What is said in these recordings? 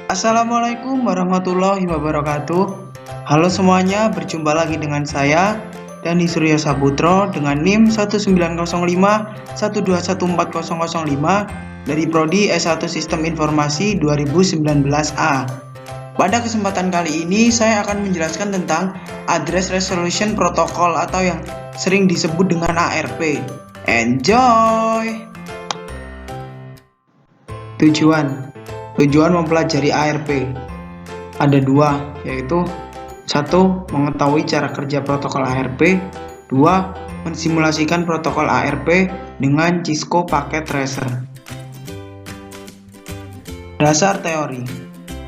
Assalamualaikum warahmatullahi wabarakatuh. Halo semuanya, berjumpa lagi dengan saya Dani Surya Sabutro dengan NIM 19051214005 dari Prodi S1 Sistem Informasi 2019A. Pada kesempatan kali ini saya akan menjelaskan tentang Address Resolution Protocol atau yang sering disebut dengan ARP. Enjoy! Tujuan mempelajari ARP ada dua, yaitu satu, mengetahui cara kerja protokol ARP, dua, mensimulasikan protokol ARP dengan Cisco Packet Tracer. Dasar teori.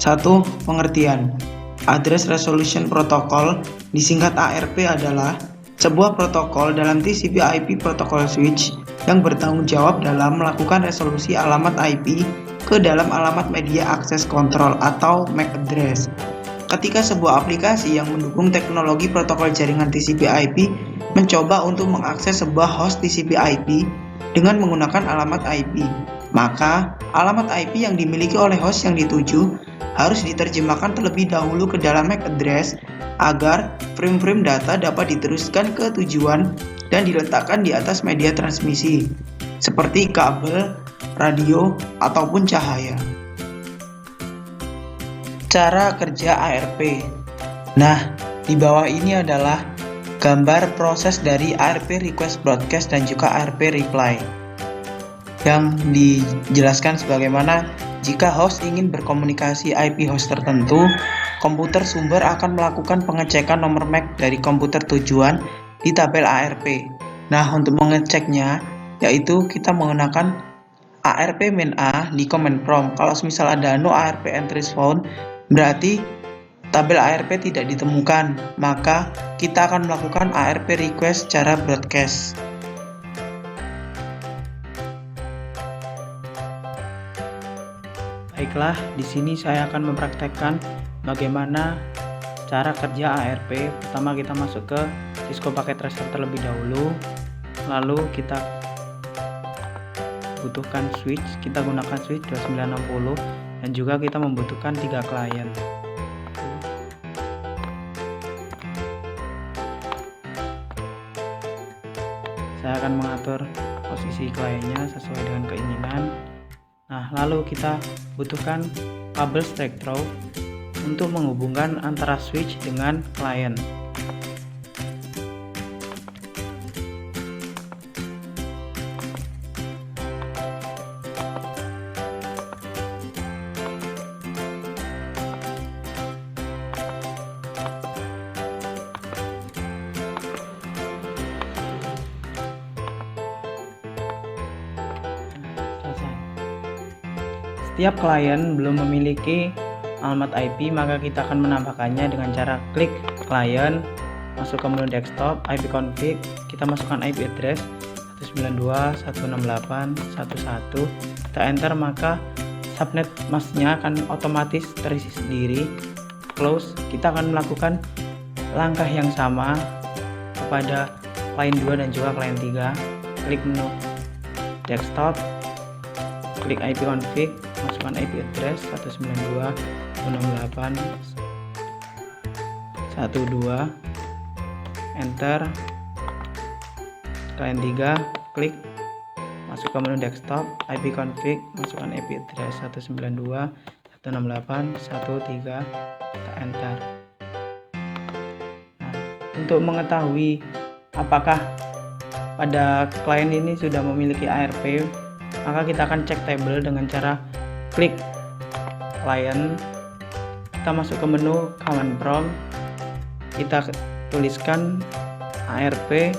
1. Pengertian. Address Resolution Protocol, disingkat ARP, adalah sebuah protokol dalam TCP/IP protocol switch yang bertanggung jawab dalam melakukan resolusi alamat IP ke dalam alamat media akses kontrol atau MAC address. Ketika sebuah aplikasi yang mendukung teknologi protokol jaringan TCP/IP mencoba untuk mengakses sebuah host TCP/IP dengan menggunakan alamat IP, maka alamat IP yang dimiliki oleh host yang dituju harus diterjemahkan terlebih dahulu ke dalam MAC address agar frame-frame data dapat diteruskan ke tujuan dan diletakkan di atas media transmisi, seperti kabel, radio, ataupun cahaya. Cara kerja ARP. Nah, di bawah ini adalah gambar proses dari ARP request broadcast dan juga ARP reply, yang dijelaskan sebagaimana jika host ingin berkomunikasi IP host tertentu, komputer sumber akan melakukan pengecekan nomor MAC dari komputer tujuan di tabel ARP. Nah, untuk mengeceknya, yaitu kita menggunakan ARP min A di command prompt. Kalau misal ada no ARP entries found, berarti tabel ARP tidak ditemukan, maka kita akan melakukan ARP request secara broadcast. Baiklah, di sini saya akan mempraktekkan bagaimana cara kerja ARP. Pertama kita masuk ke Cisco Packet Tracer terlebih dahulu, lalu kita butuhkan switch, kita gunakan switch 2960, dan juga kita membutuhkan 3 klien. Saya akan mengatur posisi kliennya sesuai dengan keinginan. Nah, lalu kita butuhkan kabel straight through untuk menghubungkan antara switch dengan klien. Setiap klien belum memiliki alamat IP, maka kita akan menambahkannya dengan cara klik klien, masuk ke menu desktop, IP config, kita masukkan IP address 192.168.1.1, kita enter, maka subnet masknya akan otomatis terisi sendiri. Close. Kita akan melakukan langkah yang sama kepada klien 2 dan juga klien 3. Klik menu desktop, klik IP config, masukkan IP address 192.168.1.2, enter. Klien 3, klik, masuk ke menu desktop, IP config, masukkan IP address 192.168.1.3, kita enter. Nah, untuk mengetahui apakah pada klien ini sudah memiliki ARP, maka kita akan cek tabel dengan cara klik klien, kita masuk ke menu command prompt, kita tuliskan ARP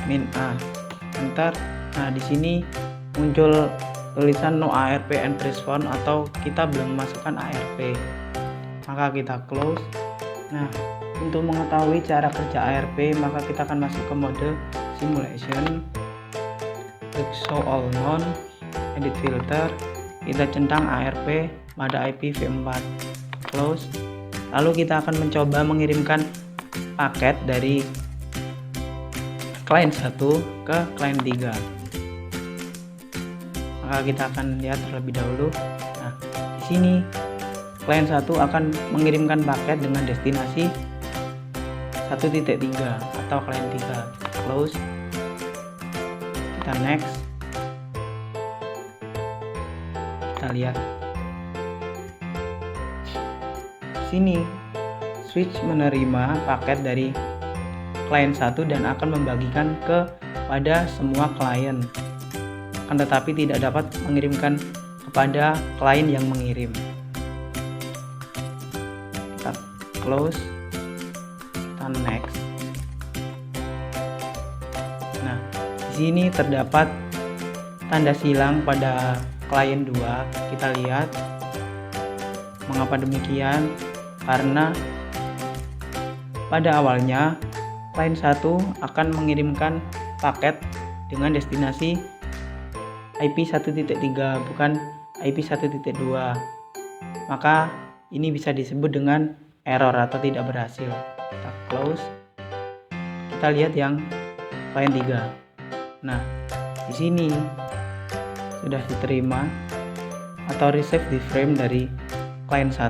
min A, enter. Nah, di sini muncul tulisan no ARP entries found atau kita belum memasukkan ARP, maka kita close. Nah, untuk mengetahui cara kerja ARP, maka kita akan masuk ke mode simulation, klik show all known, edit filter, kita centang ARP pada IP v4, close. Lalu kita akan mencoba mengirimkan paket dari klien 1 ke klien 3. Maka kita akan lihat terlebih dahulu. Nah, di sini klien 1 akan mengirimkan paket dengan destinasi 1.3 atau klien 3. Kita close, kita next, kita lihat sini switch menerima paket dari klien 1 dan akan membagikan kepada semua klien, akan tetapi tidak dapat mengirimkan kepada klien yang mengirim. Kita close, kita next. Nah, di sini terdapat tanda silang pada klien 2. Kita lihat mengapa demikian, karena pada awalnya klien 1 akan mengirimkan paket dengan destinasi IP 1.3 bukan IP 1.2, maka ini bisa disebut dengan error atau tidak berhasil. Kita close, kita lihat yang klien 3. Nah, di sini sudah diterima atau receive di frame dari klien 1.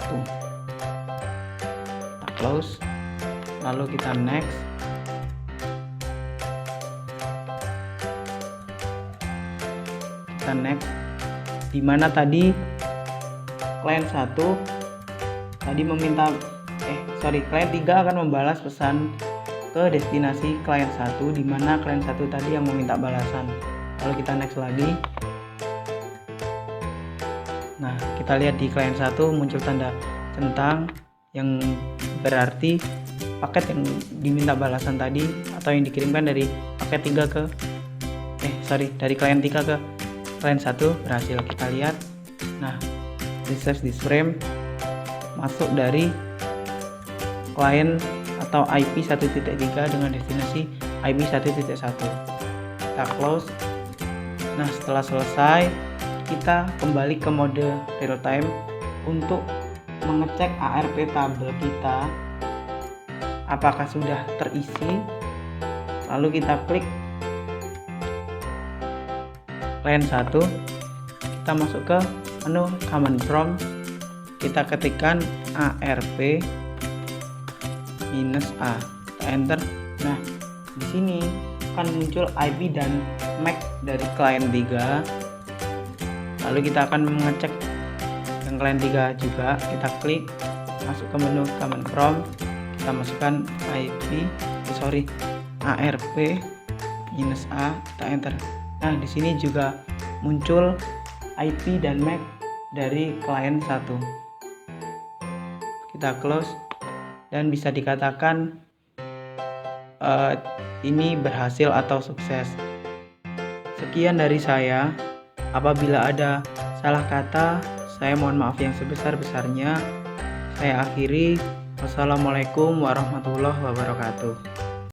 Kita close, lalu kita next. Kita next, dimana tadi klien 1 tadi meminta klien 3 akan membalas pesan ke destinasi klien 1, dimana klien 1 tadi yang meminta balasan. Lalu kita next lagi. Nah, kita lihat di klien 1 muncul tanda centang yang berarti paket yang diminta balasan tadi atau yang dikirimkan dari paket 3 ke dari klien 3 ke klien 1 berhasil. Kita lihat. Nah, receive this frame masuk dari klien atau IP 1.3 dengan destinasi IP 1.1. Kita close. Nah, setelah selesai, kita kembali ke mode real time untuk mengecek ARP tabel kita apakah sudah terisi. Lalu kita klik klien 1, kita masuk ke menu command prompt, kita ketikkan ARP -A, kita enter. Nah, di sini akan muncul IP dan MAC dari klien 3. Lalu kita akan mengecek yang klien 3 juga. Kita klik masuk ke menu command prompt, kita masukkan ARP -A, kita enter. Nah, di sini juga muncul IP dan MAC dari klien 1. Kita close dan bisa dikatakan ini berhasil atau sukses. Sekian dari saya. Apabila ada salah kata, saya mohon maaf yang sebesar-besarnya. Saya akhiri. Wassalamualaikum warahmatullahi wabarakatuh.